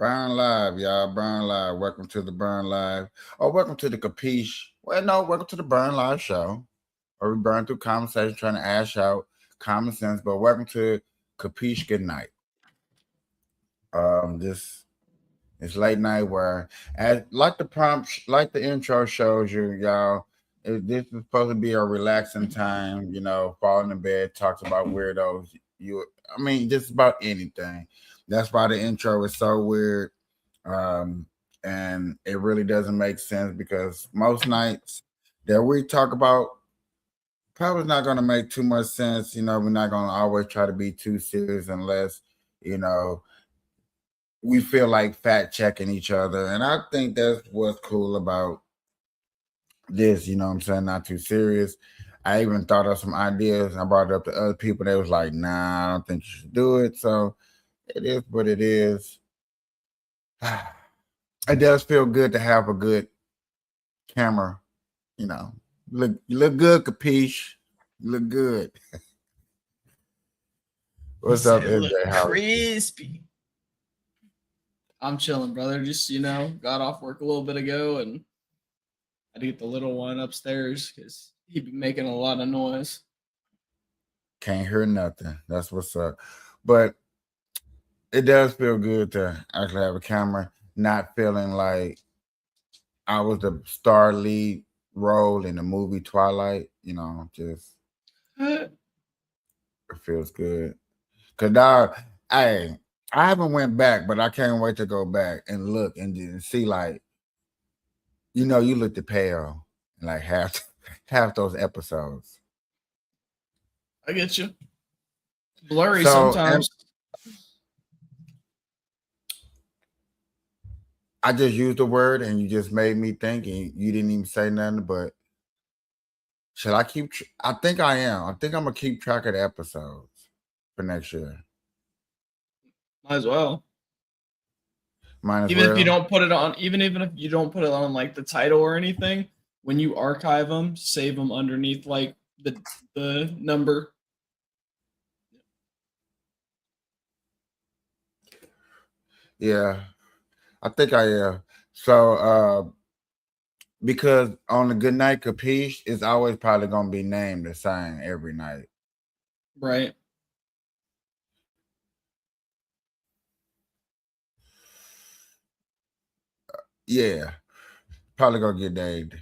Burn Live, y'all. Burn Live. Welcome to the Burn Live. Or welcome to the Kapeash. Well, no, welcome to the Burn Live show. Where we burn through conversation trying to ash out common sense. But welcome to Kapeash Goodnight. This is late night where, as like the prompt, like the intro shows you, y'all. This is supposed to be a relaxing time. Falling in bed, talks about weirdos. Just about anything. That's why the intro is so weird. um, and it really doesn't make sense because most nights that we talk about probably not going to make too much sense. We're not going to always try to be too serious unless you know we feel like fact checking each other, and I think that's what's cool about this. What I'm saying, not too serious. I even thought of some ideas. I brought it up to other people. They was like, "Nah, I don't think you should do it." So it is what it is. It does feel good to have a good camera. You know, you look good, Kapeash. You look good. He What's up, said, MJ? "Look How are you? crispy." I'm chilling, brother. Just got off work a little bit ago, and I had to get the little one upstairs because he'd be making a lot of noise. Can't hear nothing. That's what's up. But it does feel good to actually have a camera, not feeling like I was the star lead role in the movie Twilight. Just it feels good. Cause now, I I haven't went back, but I can't wait to go back and look and see like you looked pale in like half half those episodes. I get you. Blurry So and sometimes. I just used the word and you just made me think and you didn't even say nothing. But should I keep? I think I am. I think I'm gonna keep track of the episodes for next year. Might as well. Might as Even if you well. don't put it on, even if you don't put it on like the title or anything, when you archive them, save them underneath like the number. Yeah, I think I am. So because on the Goodnight Kapeash, it's always probably gonna be named the same every night. Right. Yeah, probably gonna get named.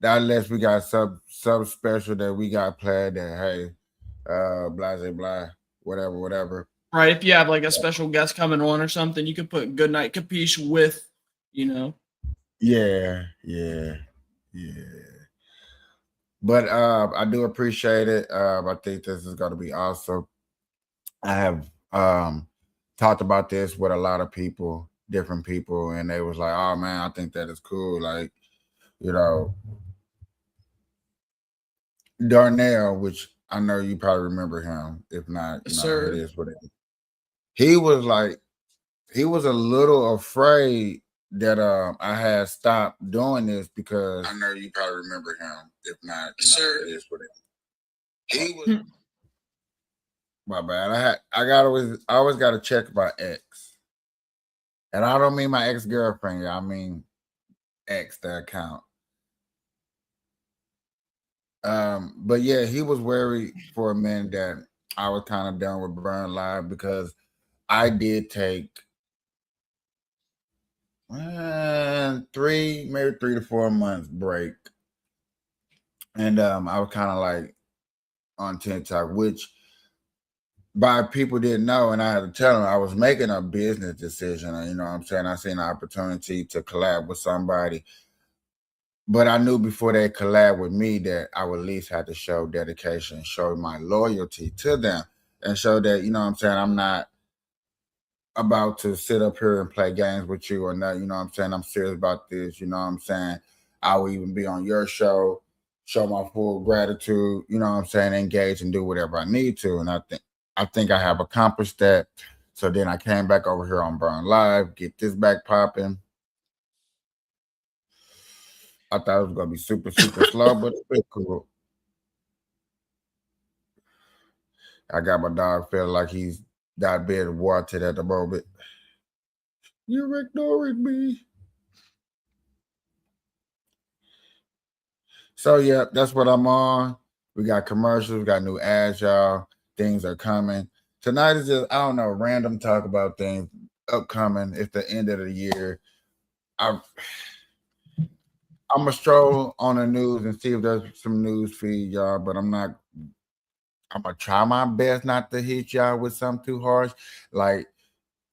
That unless we got sub special that we got planned that hey, blah blah blah, whatever. Right. If you have like a special guest coming on or something, you could put Goodnight Kapeash with, you know. Yeah. But I do appreciate it. I think this is gonna be awesome. I have talked about this with a lot of people, different people, and they was like, "Oh man, I think that is cool." Like, you know, Darnell, which I know you probably remember him. If not, Yes, it sir. is what it is. He was like, he was a little afraid that I had stopped doing this because I know you probably remember him. If not, Yes, sir. it is what it is. He was my bad. I always got to check my ex, and I don't mean my ex girlfriend. I mean X the account. But yeah, he was worried for a minute that I was kind of done with Burn Live because I did take maybe 3 to 4 months break, and I was kind of like on TikTok, which by people didn't know, and I had to tell them I was making a business decision. What I'm saying, I seen an opportunity to collab with somebody, but I knew before they collab with me that I would at least have to show dedication, show my loyalty to them, and show that what I'm saying, I'm not about to sit up here and play games with you or not. What I'm saying, I'm serious about this. What I'm saying, I will even be on your show, show my full gratitude. What I'm saying, engage and do whatever I need to, and I think I have accomplished that. So then I came back over here on Burn Live, get this back popping. I thought it was gonna be super, super slow, but it's been cool. I got my dog feeling like he's diabetic watered at the moment. You're ignoring me. So yeah, that's what I'm on. We got commercials, we got new ads, y'all. Things are coming. Tonight is just I don't know, random talk about things upcoming. It's the end of the year. I I'm gonna stroll on the news and see if there's some news feed, y'all. But I'm not. I'm gonna try my best not to hit y'all with something too harsh. Like,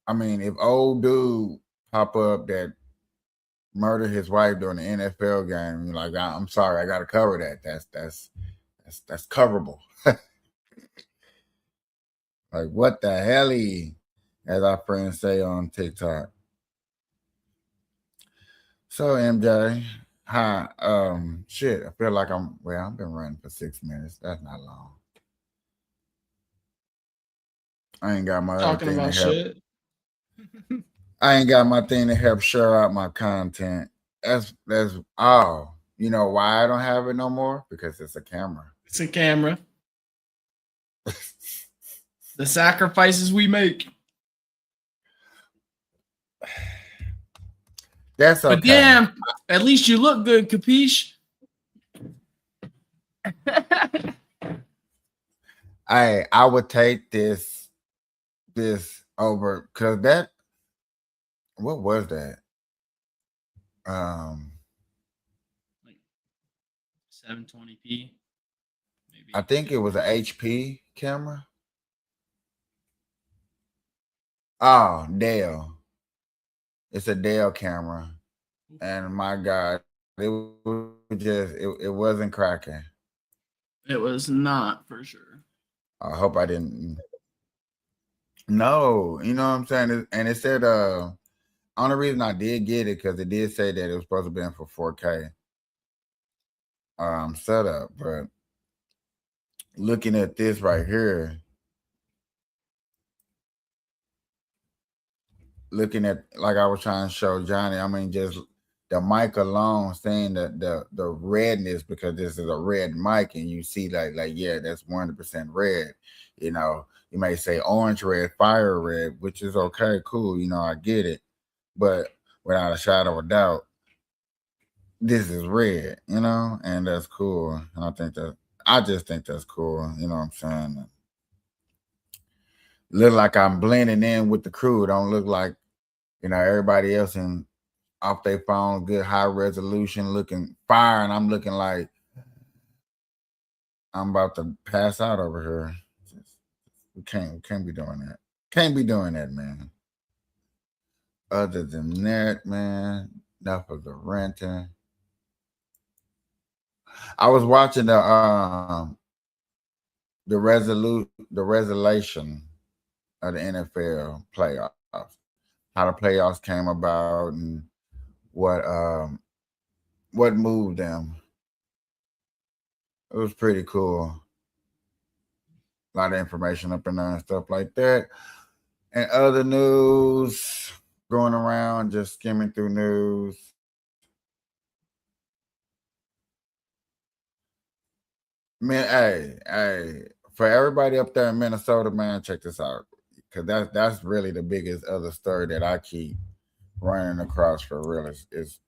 I mean, if old dude pop up that murdered his wife during the NFL game, you're like, I'm sorry, I gotta cover that. That's coverable. Like, what the hell, as our friends say on TikTok. So MJ, hi. Shit. I feel like I've been running for 6 minutes. That's not long. I ain't got my other Talking thing to about help. shit. I ain't got my thing to help share out my content. That's oh, you know why I don't have it no more? Because it's a camera. It's a camera. The sacrifices we make. That's But okay. damn, at least you look good, Kapeash. I would take this over because that what was that? Um, Like 720p, I maybe. think it was a HP camera. Oh, Dell. It's a Dell camera, and my God, it wasn't cracking. It was not for sure. I hope I didn't. No, you know what I'm saying, and it said only reason I did get it because it did say that it was supposed to be in for 4K setup, but looking at this right here, looking at like I was trying to show Johnny, I mean just the mic alone, saying that the redness because this is a red mic, and you see like yeah, that's 100% red. You know, you may say orange red, fire red, which is okay, cool. You know, I get it, but without a shadow of doubt, this is red. You know, and that's cool. And I just think that's cool. You know what I'm saying? Look like I'm blending in with the crew. It don't look like everybody else in off their phone, good high resolution, looking fire, and I'm looking like I'm about to pass out over here. We can't be doing that. Can't be doing that, man. Other than that, man, enough of the renting. I was watching the resolution of the NFL playoffs, how the playoffs came about, and what um what moved them. It was pretty cool. A lot of information up in there and stuff like that. And other news going around, just skimming through news. Man, hey, for everybody up there in Minnesota, man, check this out. Cause that's really the biggest other story that I keep running across for real is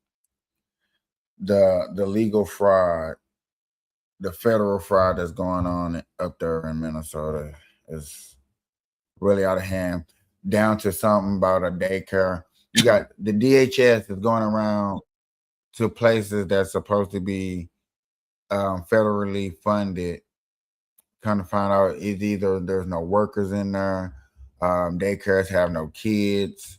the legal fraud, the federal fraud that's going on up there in Minnesota is really out of hand. Down to something about a daycare. You got the DHS is going around to places that's supposed to be federally funded. Kind of find out is either there's no workers in there, daycares have no kids,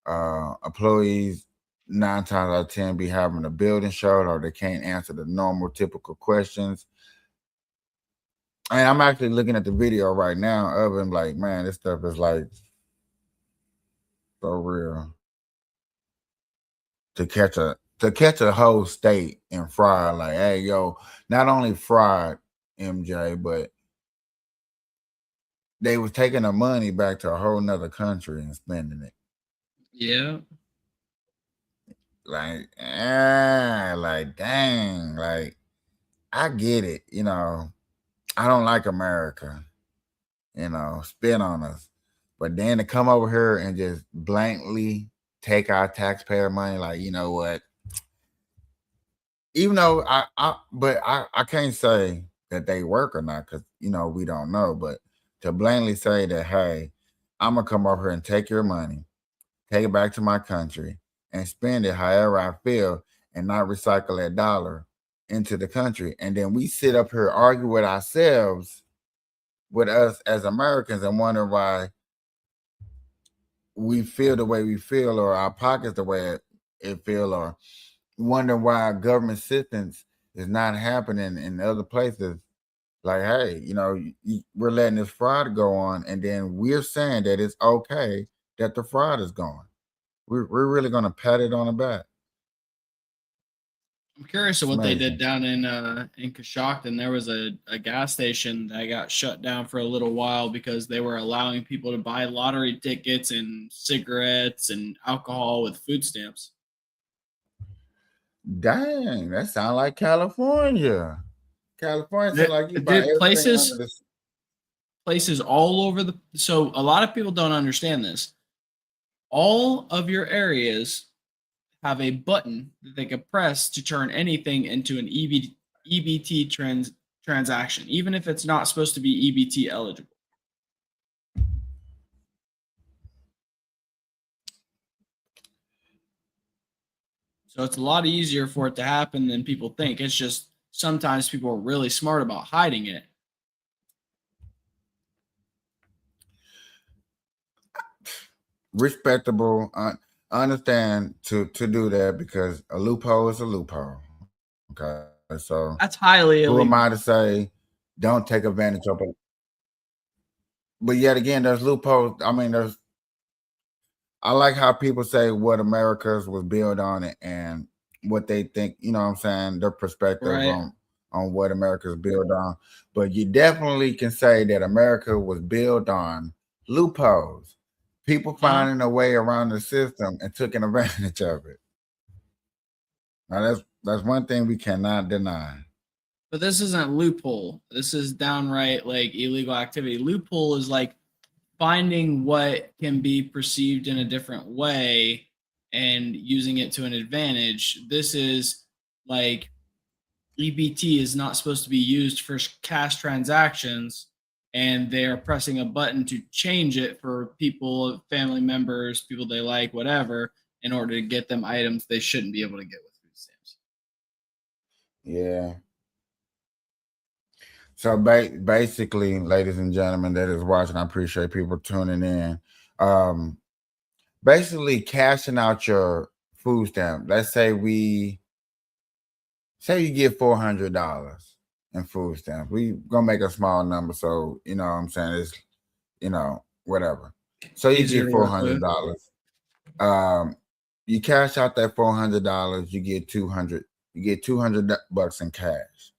employees 9 times out of 10 be having a building showed or they can't answer the normal typical questions. And I'm actually looking at the video right now of him like, man, this stuff is like so real. To catch a whole state in fraud, like, hey yo, not only fraud, MJ, but they was taking the money back to a whole nother country and spending it. Yeah. Like dang, like I get it, I don't like America, spit on us. But then to come over here and just blankly take our taxpayer money. Like, you know what? Even though I can't say that they work or not because we don't know. But to blatantly say that, hey, I'm gonna come over here and take your money, take it back to my country, and spend it however I feel, and not recycle that dollar into the country, and then we sit up here argue with ourselves, with us as Americans, and wonder why we feel the way we feel, or our pockets the way it feel, or wonder why government assistance is not happening in other places. Like, hey, we're letting this fraud go on, and then we're saying that it's okay that the fraud is gone. We're really going to pat it on the back. I'm curious of It's what they did amazing. down in Coshocton. There was a gas station that got shut down for a little while because they were allowing people to buy lottery tickets and cigarettes and alcohol with food stamps. Dang, that sounds like California. California sounds like you buy Did everything under the. places all over the, so a lot of people don't understand this. All of your areas have a button that they can press to turn anything into an EBT transaction, even if it's not supposed to be EBT eligible. So it's a lot easier for it to happen than people think. It's just sometimes people are really smart about hiding it. Respectable. I understand to do that because a loophole is a loophole. Okay, so That's highly who am I illegal. to say don't take advantage of it? But yet again, there's loopholes. I mean, I like how people say what America's was built on it and what they think. You know what I'm saying? Their perspective Right. on what America's built on. But you definitely can say that America was built on loopholes. People Uh-huh. finding a way around the system and taking advantage of it. Now that's one thing we cannot deny. But this isn't loophole. This is downright like illegal activity. Loophole is like finding what can be perceived in a different way and using it to an advantage. This is like EBT is not supposed to be used for cash transactions, and they're pressing a button to change it for people, family members, people they like, whatever, in order to get them items they shouldn't be able to get with food stamps. Yeah. So basically, ladies and gentlemen that is watching, I appreciate people tuning in. Um, Basically, cashing out your food stamp. Let's say you get $400 in food stamps. We gonna make a small number, so you know what I'm saying it's whatever. So you Easier get to four work hundred with. dollars. Um, you cash out that $400. You get 200. You get $200 in cash.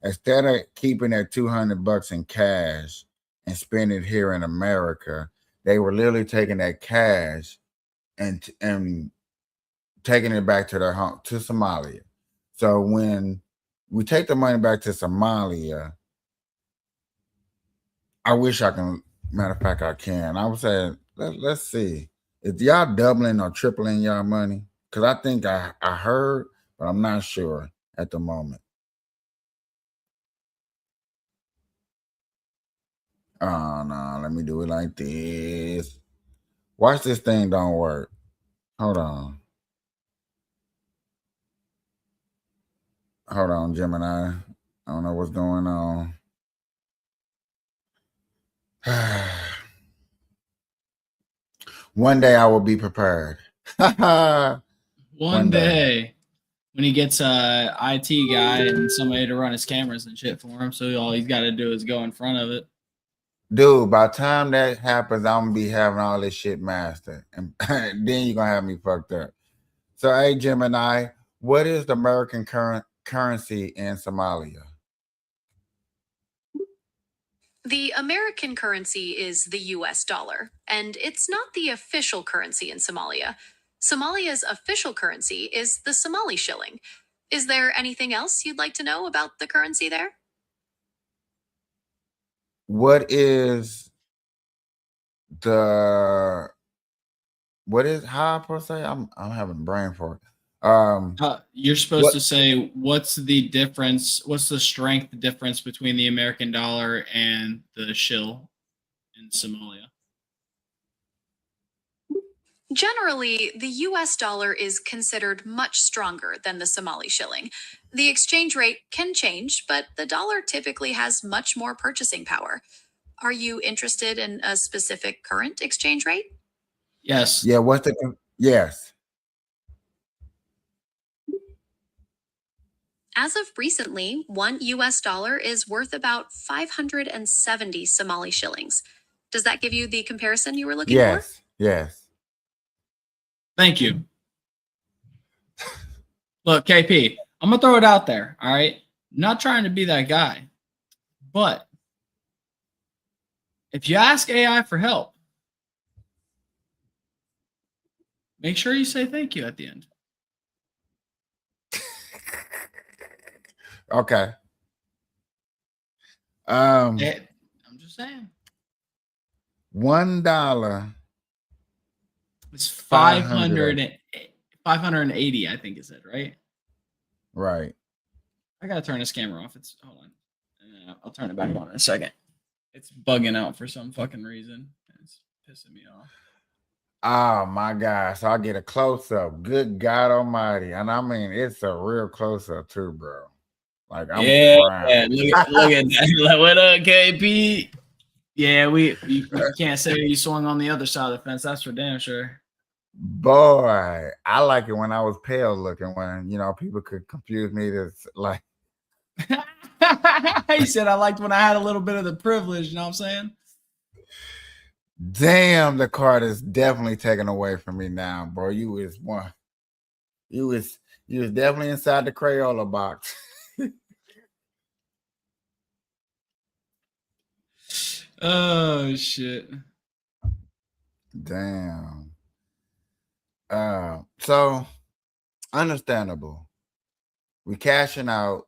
Instead of keeping that $200 in cash and spending it here in America, they were literally taking that cash and taking it back to their home to Somalia. So when we take the money back to Somalia, I wish I can. Matter of fact, I can. I was saying, let's see if y'all doubling or tripling y'all money, because I think I heard, but I'm not sure at the moment. Oh no, let me do it like this. Watch this thing don't work. Hold on. Hold on, Gemini. I don't know what's going on. One day I will be prepared. One One day. day when he gets a IT guy and somebody to run his cameras and shit for him, so all he's got to do is go in front of it. Dude, by the time that happens, I'm gonna be having all this shit mastered. And then you're gonna have me fucked up. So hey Gemini, what is the American currency in Somalia? The American currency is the US dollar, and it's not the official currency in Somalia. Somalia's official currency is the Somali shilling. Is there anything else you'd like to know about the currency there? What is the What is how I supposed to say? I'm having a brain for it. You're supposed What? to say what's the difference? What's the strength difference between the American dollar and the shill in Somalia? Generally, the US dollar is considered much stronger than the Somali shilling. The exchange rate can change, but the dollar typically has much more purchasing power. Are you interested in a specific current exchange rate? Yes. Yeah. Yes. As of recently, one US dollar is worth about 570 Somali shillings. Does that give you the comparison you were looking for? Yes. Yes. Thank you. Look, KP, I'm gonna throw it out there. All right, not trying to be that guy, but if you ask AI for help, make sure you say thank you at the end. Okay. I'm just saying. $1. It's 500. 580, I think is it, right? Right. I gotta turn this camera off. It's hold on. I'll turn it back on in a second. It's bugging out for some fucking reason. It's pissing me off. Oh my God. So I get a close up. Good God Almighty. And I mean, it's a real close up too, bro. Like I'm crying. Look at that. Like, what up, KP? Yeah, you can't say you swung on the other side of the fence. That's for damn sure. Boy, I like it when I was pale looking, when people could confuse me to like. He said I liked when I had a little bit of the privilege, you know what I'm saying? Damn, the card is definitely taken away from me now, bro. You was definitely inside the Crayola box. Oh shit. Damn. So understandable. We cashing out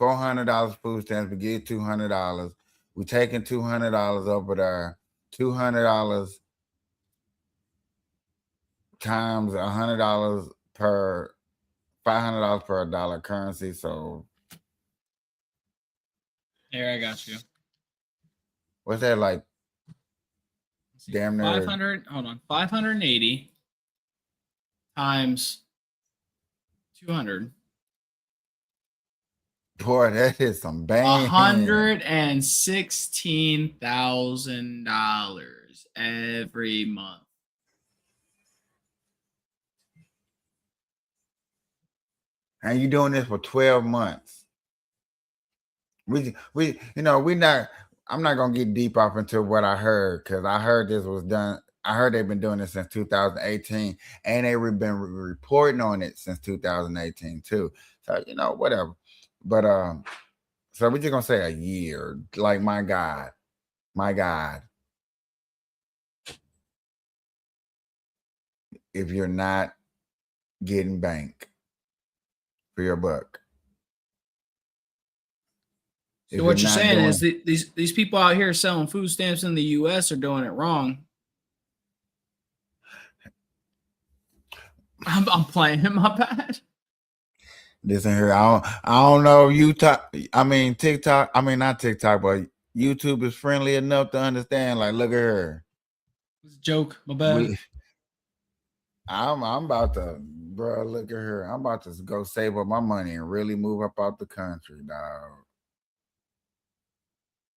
$400 food stamps. We get $200. We taking $200 over there. $200 times $100 per $500 per dollar currency. So Here, I got you. what's that like? Damn near 500. Hold on. 580 times 200. Boy, that is some bang. $116,000 every month. And you doing this for 12 months. We not. I'm not gonna get deep off into what I heard, because I heard this was done. I heard they've been doing this since 2018, and they've been reporting on it since 2018 too. So whatever. But so we're just gonna say a year. Like my God. If you're not getting bank for your buck. So what you're saying is these people out here selling food stamps in the U.S. are doing it wrong. I'm playing him. My bad. Listen here, I don't know if TikTok. I mean, not TikTok, but YouTube is friendly enough to understand. Like, look at her. It's a joke. My bad. I'm about to, bro. Look at her. I'm about to go save up my money and really move up out the country, dog.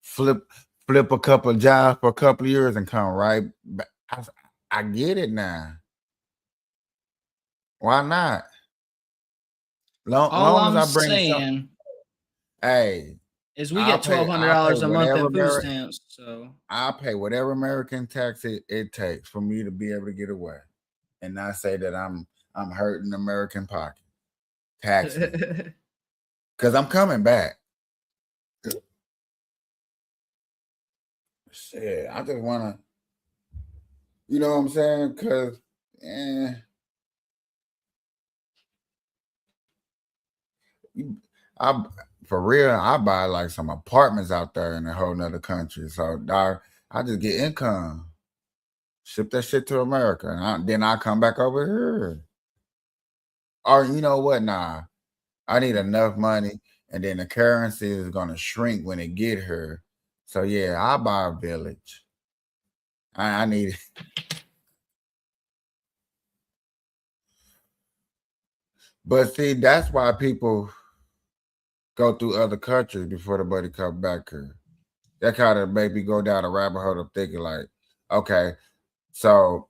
Flip a couple of jobs for a couple of years and come right back. I get it now. Why not? Long as I bring saying, hey, is we get $1,200 a month in food stamps. So I'll pay whatever American tax it takes for me to be able to get away, and not say that I'm hurting American pocket. Tax me, because I'm coming back. Shit, I just wanna, you know what I'm saying? Because for real, I buy like some apartments out there in a whole nother country. So dog, I just get income. Ship that shit to America, and then I come back over here. Or you know what? Nah, I need enough money, and then the currency is gonna shrink when it get here. So yeah, I'll buy a village. I need it. But see, that's why people go through other countries before the buddy come back here. That kind of made me go down a rabbit hole of thinking like, okay, so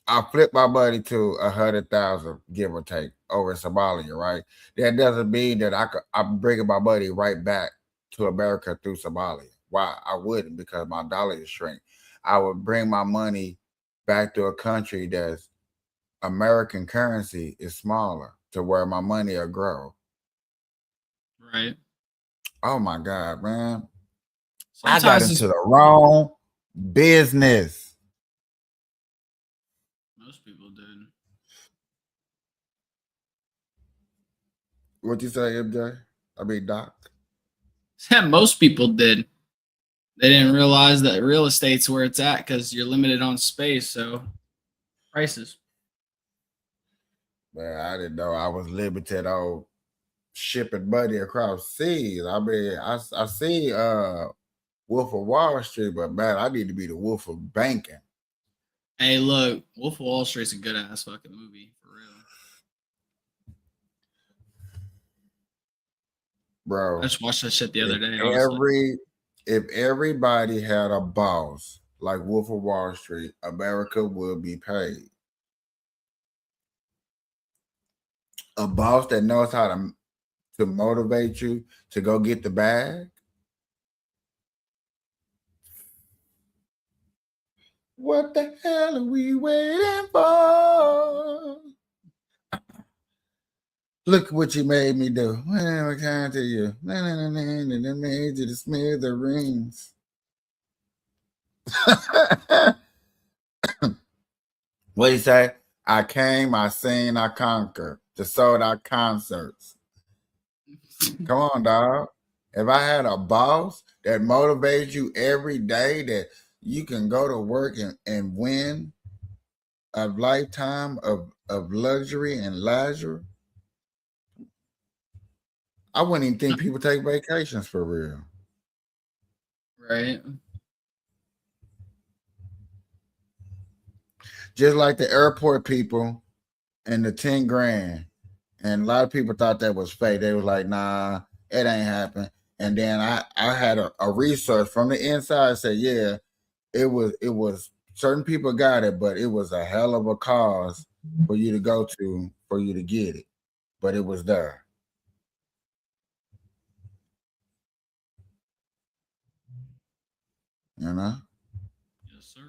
I flip my money to 100,000, give or take, over in Somalia, right? That doesn't mean that I'm bringing my money right back to America through Somalia. Why? I wouldn't, because my dollar is shrink. I would bring my money back to a country that's American currency is smaller to where my money will grow. Right. Oh my God, man. I got Sometimes into the wrong business. most people did. What you say, MJ? I mean, Doc. Yeah, most people did. They didn't realize that real estate's where it's at because you're limited on space. So prices. Man, I didn't know I was limited on shipping money across seas. I mean, I see Wolf of Wall Street, but man, I need to be the Wolf of Banking. Hey, look, Wolf of Wall Street's a good ass fucking movie for real. Bro. I just watched that shit the other day. If everybody had a boss like Wolf of Wall Street, America would be paid. A boss that knows how to motivate you to go get the bag. What the hell are we waiting for? Look what you made me do. When I come to you, and I made you to smithereens. What do you say? I came, I seen, I conquered. To sold out concerts. Come on, dog. If I had a boss that motivates you every day, that you can go to work and win a lifetime of luxury and leisure, I wouldn't even think people take vacations for real. Right. Just like the airport people and the 10 grand. And a lot of people thought that was fake. They was like, nah, it ain't happen. And then I had a research from the inside said, yeah, it was certain people got it, but it was a hell of a cause for you to go to for you to get it. But it was there. You know? Yes, sir.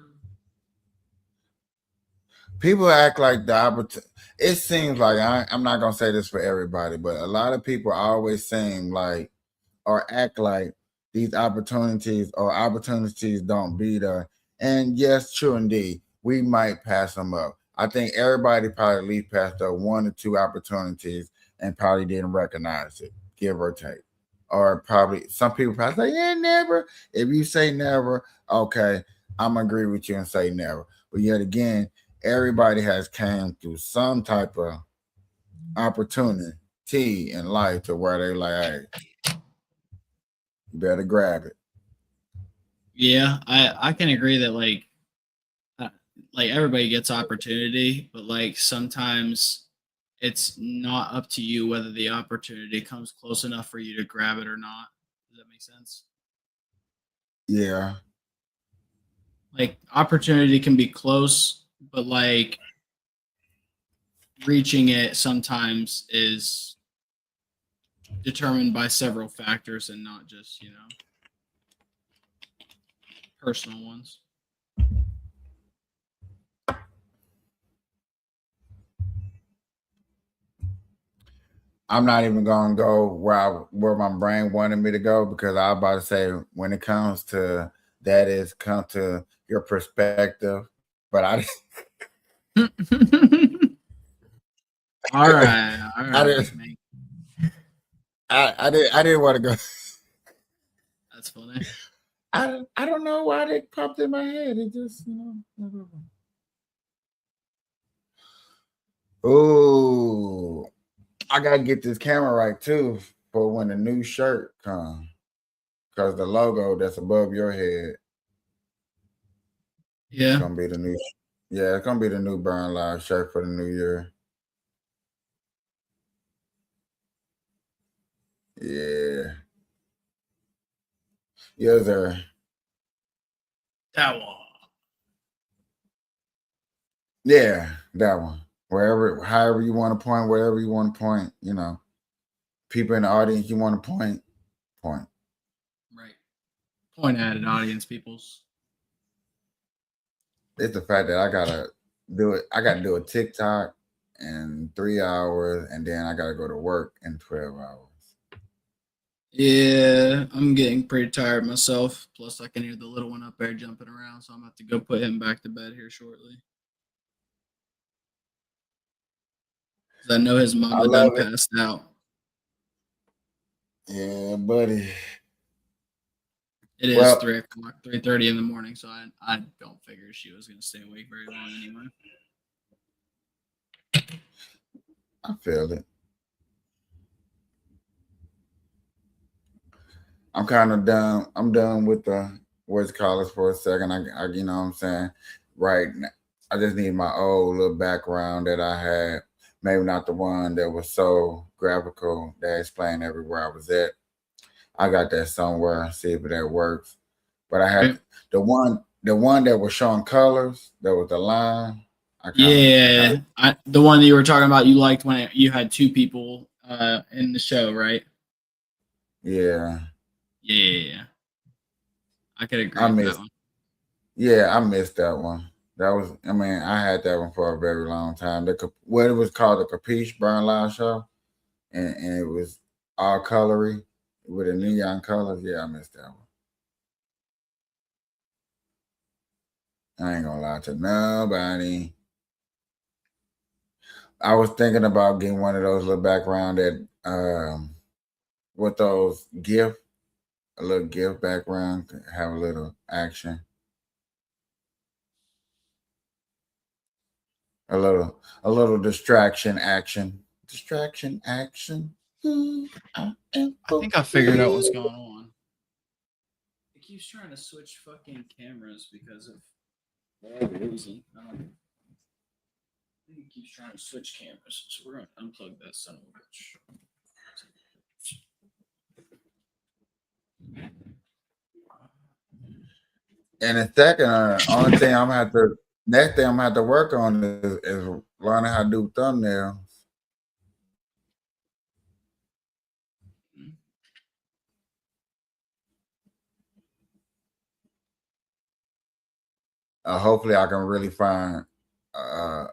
People act like the opportunity. It seems like I'm not gonna say this for everybody, but a lot of people always seem like or act like these opportunities or opportunities don't be there. And yes, true indeed, we might pass them up. I think everybody probably at least passed up 1 or 2 opportunities and probably didn't recognize it, give or take. Or probably some people probably say, yeah, never. If you say never, okay, I'm gonna agree with you and say never. But yet again, everybody has came through some type of opportunity in life to where they're like, hey, you better grab it. Yeah, I can agree that like everybody gets opportunity, but like sometimes it's not up to you whether the opportunity comes close enough for you to grab it or not. Does that make sense? Yeah. Like opportunity can be close, but like reaching it sometimes is determined by several factors and not just, personal ones. I'm not even gonna go where my brain wanted me to go because I was about to say when it comes to that is come to your perspective. But All right, all I right, didn't man. I didn't want to go. That's funny. I don't know why they popped in my head. It just Ooh, I gotta get this camera right too for when the new shirt comes. Cause the logo that's above your head is Yeah. gonna be the new. Yeah, it's gonna be the new Burn Live shirt for the new year. Yeah. Yes, sir. That one. Yeah, that one. Wherever, however you want to point, wherever you want to point, people in the audience you want to point. Right. Point at it, audience peoples. It's the fact that I gotta do it. I gotta do a TikTok in 3 hours, and then I gotta go to work in 12 hours. Yeah, I'm getting pretty tired myself. Plus, I can hear the little one up there jumping around, so I'm gonna have to go put him back to bed here shortly. 'Cause I know his I mama done love it. passed out. Yeah, buddy. It is Well, 3 o'clock, 3:30 in the morning, so I don't figure she was gonna stay awake very long anyway. I feel it. I'm kind of done. I'm done with the voice callers for a second. You know what I'm saying? Right now, I just need my old little background that I had. Maybe not the one that was so graphical that explained everywhere I was at. I got that somewhere. See if that works. But I had Right. the one that was showing colors. That was the line. I got Yeah, the one that you were talking about, you liked when you had two people in the show, right? yeah. Yeah. I could agree I with that missed. one. Yeah, I missed that one. That was. I mean, I had that one for a very long time. What it was called, the Capeash Burn Live show, and it was all colory with the neon colors. Yeah, I missed that one. I ain't gonna lie to nobody. I was thinking about getting one of those little background that with those a little gift background, have a little action, a little distraction action. I think I figured out what's going on. It keeps trying to switch fucking cameras because of whatever reason. I don't know. I think it keeps trying to switch cameras, so we're gonna unplug that son of a bitch. And the second, only thing I'm gonna have to next thing I'm gonna have to work on is learning how to do thumbnails. Hopefully, I can really find an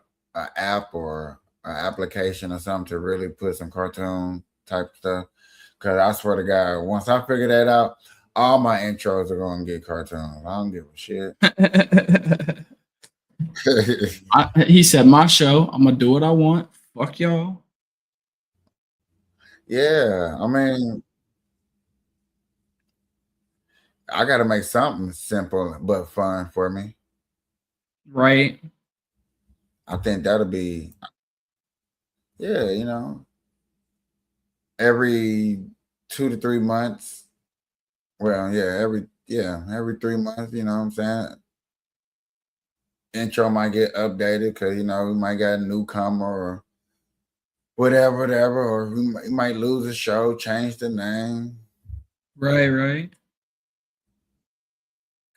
app or an application or something to really put some cartoon type stuff. Because I swear to God, once I figure that out, all my intros are gonna get cartoons. I don't give a shit. He said, "My show. I'm gonna do what I want. Fuck y'all." Yeah, I mean, I got to make something simple but fun for me. Right. I think that'll be, yeah, every 2 to 3 months. Well, every 3 months. You know what I'm saying? Intro might get updated because we might get a newcomer or whatever, or we might lose a show, change the name. Right.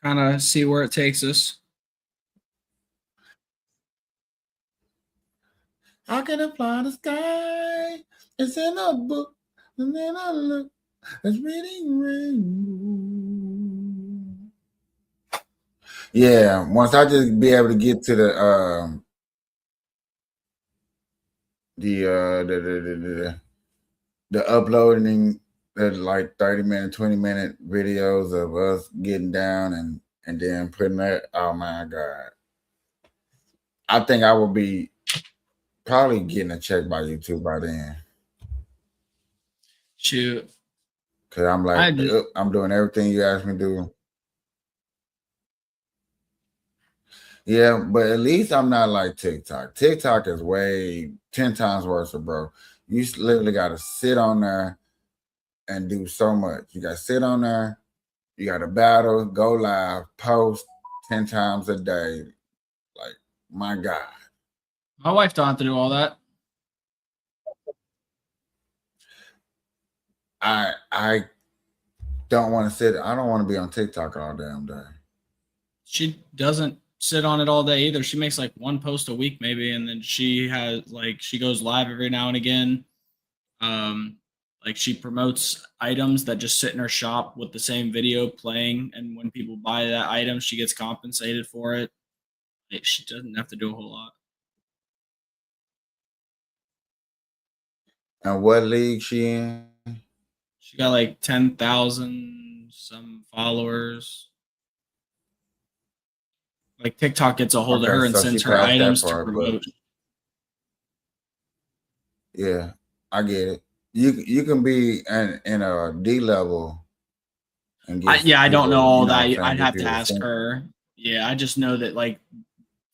Kind of see where it takes us. How can I fly the sky? It's in a book, and then I look. It's reading rainbow. Yeah, once I just be able to get to the uploading the like 30-minute, 20-minute videos of us getting down and then putting that. Oh my God, I think I will be probably getting a check by YouTube by then. Shoot. Cause I'm like, I'm doing everything you asked me to do. Yeah, but at least I'm not like TikTok. TikTok is way 10 times worse, bro. You literally got to sit on there and do so much. You got to sit on there. You got to battle, go live, post 10 times a day. Like, my God. My wife don't have to do all that. I don't want to sit. I don't want to be on TikTok all damn day. She doesn't sit on it all day either. She makes like one post a week maybe, and then she has like she goes live every now and again. Um, like she promotes items that just sit in her shop with the same video playing, and when people buy that item, she gets compensated for it. She doesn't have to do a whole lot. And what league she in? She got like 10,000 some followers. Like TikTok gets a hold of Okay, her and so she sends her passed that items to part, but promote. yeah, I get it. You can be in a D level and get Yeah, I don't know people, all what that. I'm saying, I'd get have to people ask sent. her. Yeah, I just know that like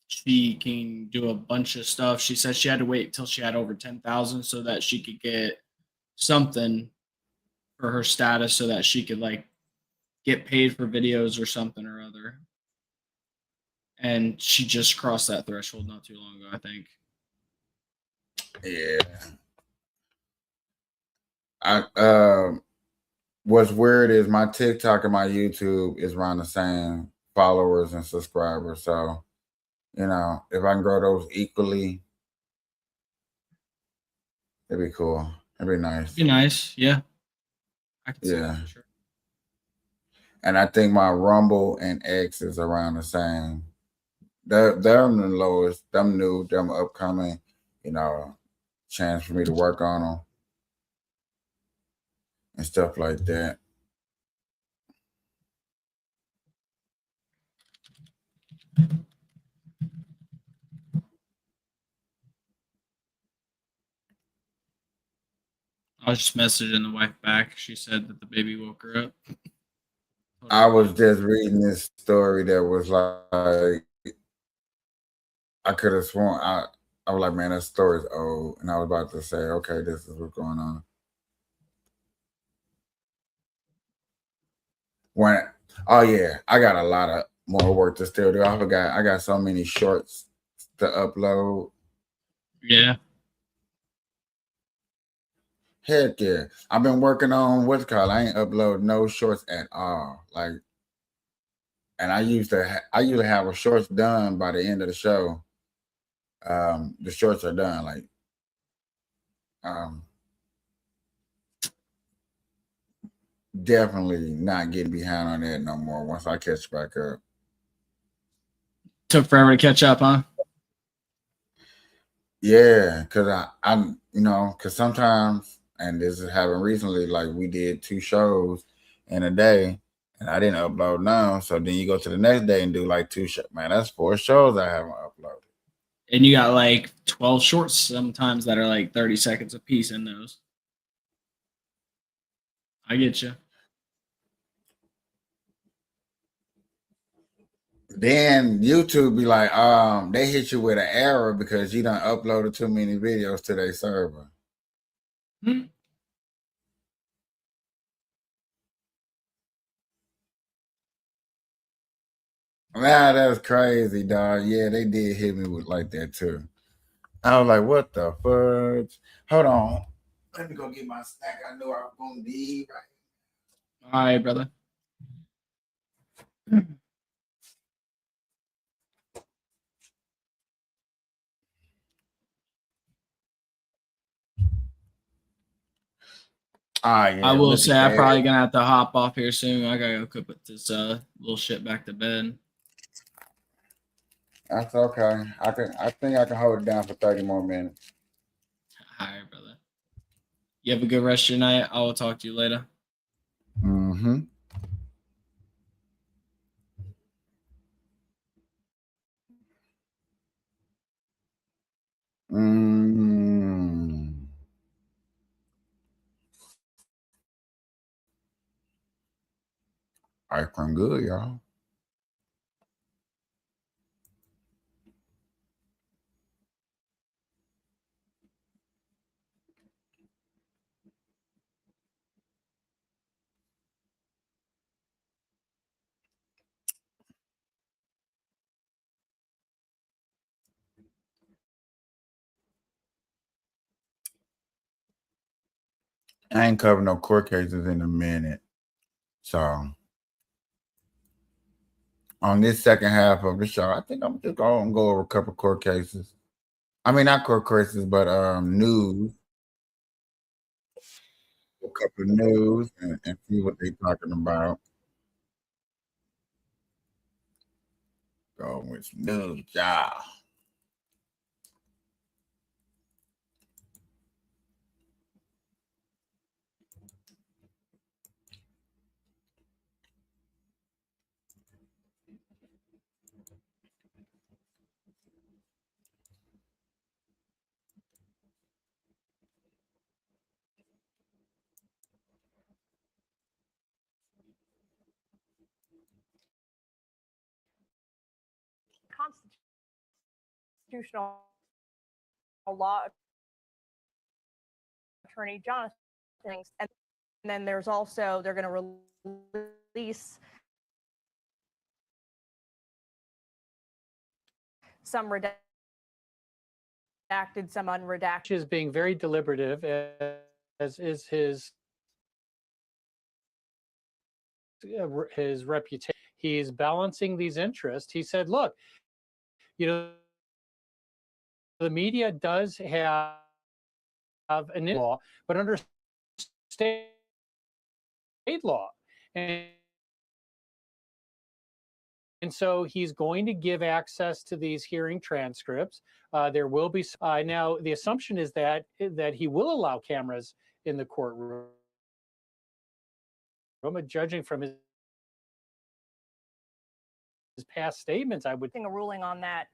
she can do a bunch of stuff. She said she had to wait till she had over 10,000 so that she could get something for her status so that she could like get paid for videos or something or other. And she just crossed that threshold not too long ago, I think. Yeah. I what's weird is my TikTok and my YouTube is around the same followers and subscribers. So, if I can grow those equally, it'd be cool. It'd be It'd be nice. nice. Yeah, I can see that Yeah. for sure. And I think my Rumble and X is around the same. They're the lowest. Them new, them upcoming, you know, chance for me to work on them and stuff like that. I was just messaging the wife back. She said that the baby woke her up. Told her I to was go. just reading this story that was like I could have sworn I was like, man, that story's old, and I was about to say, okay, this is what's going on. When oh yeah, I got a lot of more work to still do. I got so many shorts to upload. Yeah. Heck yeah, I've been working on what's called. I ain't upload no shorts at all. Like, and I usually have a shorts done by the end of the show. The shorts are done. Like, um, definitely not getting behind on that no more. Once I catch back up. Took forever to catch up, huh? Yeah, cause I'm cause sometimes, and this is happened recently. Like we did 2 shows in a day, and I didn't upload none. So then you go to the next day and do like 2 shows. Man, that's 4 shows I haven't uploaded. And you got like 12 shorts sometimes that are like 30 seconds a piece in those. I get you. Then YouTube be like, they hit you with an error because you done uploaded too many videos to their server. Hmm. Nah, that's crazy, dog. Yeah, they did hit me with like that too. I was like, what the fudge? Hold on. Let me go get my snack. I knew I was gonna be right. All right, brother. Ah, I yeah, will look say at I'm that. probably gonna have to hop off here soon. I gotta go put this little shit back to bed. That's okay. I think I can hold it down for 30 more minutes. All right, brother. You have a good rest of your night. I will talk to you later. Mm-hmm. Mm. Ice cream good, y'all. I ain't covered no court cases in a minute. So on this second half of the show, I think I'm just gonna go over a couple court cases. I mean, not court cases, but news. A couple of news and see what they talking about. Go with some news, y'all. Constitutional law attorney Jonathan things, and then there's also they're going to release some redacted, some unredacted. Is being very deliberative, as is his reputation. He's balancing these interests. He said, "Look, you know, the media does have an law, but under state law, and so he's going to give access to these hearing transcripts. There will be now. The assumption is that he will allow cameras in the courtroom. Judging from his past statements, I would think a ruling on that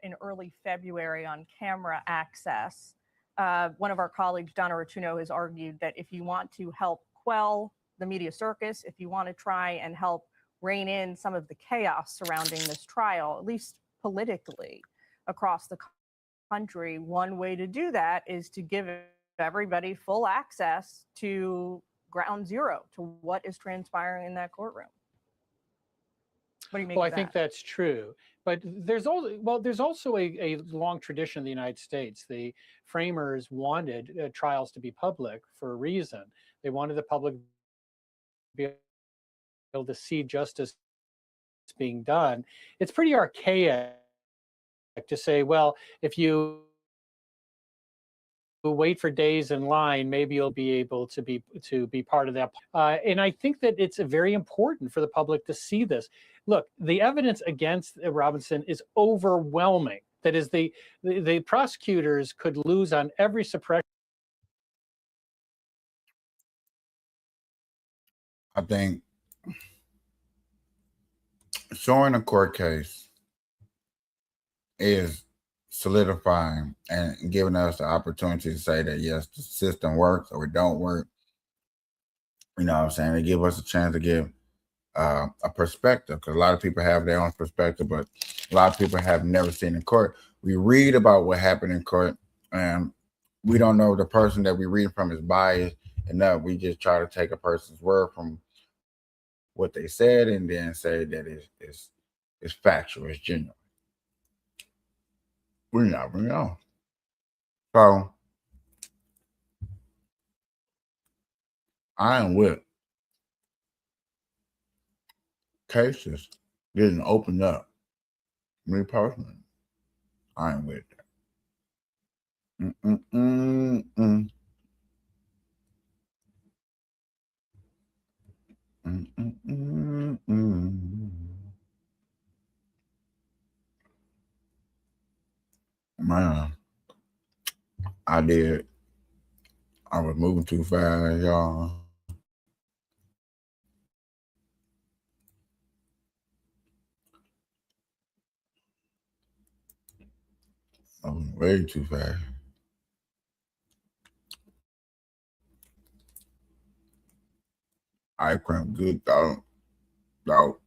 in early February on camera access. One of our colleagues, Donna Rotuno, has argued that if you want to help quell the media circus, if you want to try and help rein in some of the chaos surrounding this trial, at least politically across the country, one way to do that is to give everybody full access to ground zero, to what is transpiring in that courtroom. What do you make of that? I think that's true. But there's also a long tradition in the United States. The framers wanted trials to be public for a reason. They wanted the public to be able to see justice being done. It's pretty archaic to say, well, if you wait for days in line, maybe you'll be able to be part of that. And I think that it's very important for the public to see this. Look, the evidence against Robinson is overwhelming. That is, the prosecutors could lose on every suppression. I think showing a court case is solidifying and giving us the opportunity to say that yes, the system works or it don't work. You know what I'm saying? They give us a chance to give a perspective, because a lot of people have their own perspective, but a lot of people have never seen in court. We read about what happened in court, and we don't know the person that we read from is biased enough. We just try to take a person's word from what they said and then say that it's factual, it's genuine. We never know. So I am with cases getting opened up. Me personally, I am with that. Mm-mm-mm-mm. Mm-mm-mm-mm. Man, I did. I was moving too fast, y'all. I was way too fast. I cramp good dog. Dog.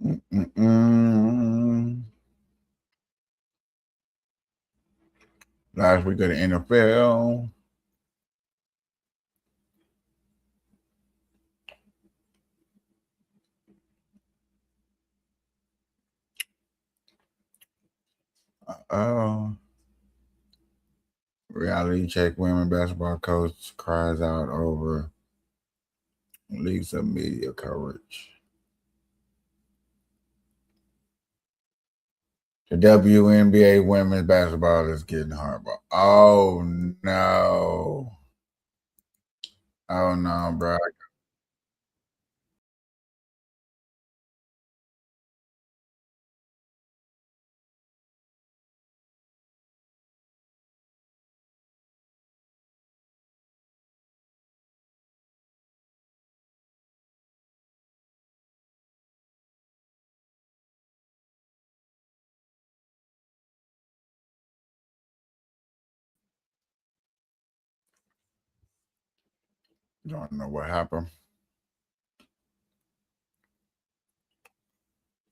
Mm-mm-mm. Last week of the NFL. Oh. Reality check women basketball coach cries out over leaks of media coverage. The WNBA women's basketball is getting horrible. Oh no. Oh no, bro. Don't know what happened.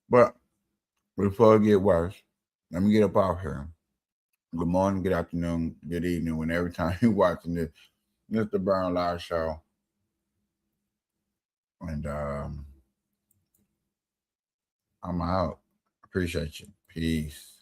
But before it get worse, let me get up off here. Good morning, good afternoon, good evening, when every time you're watching this Mr. Brown Live Show. And I'm out. Appreciate you. Peace.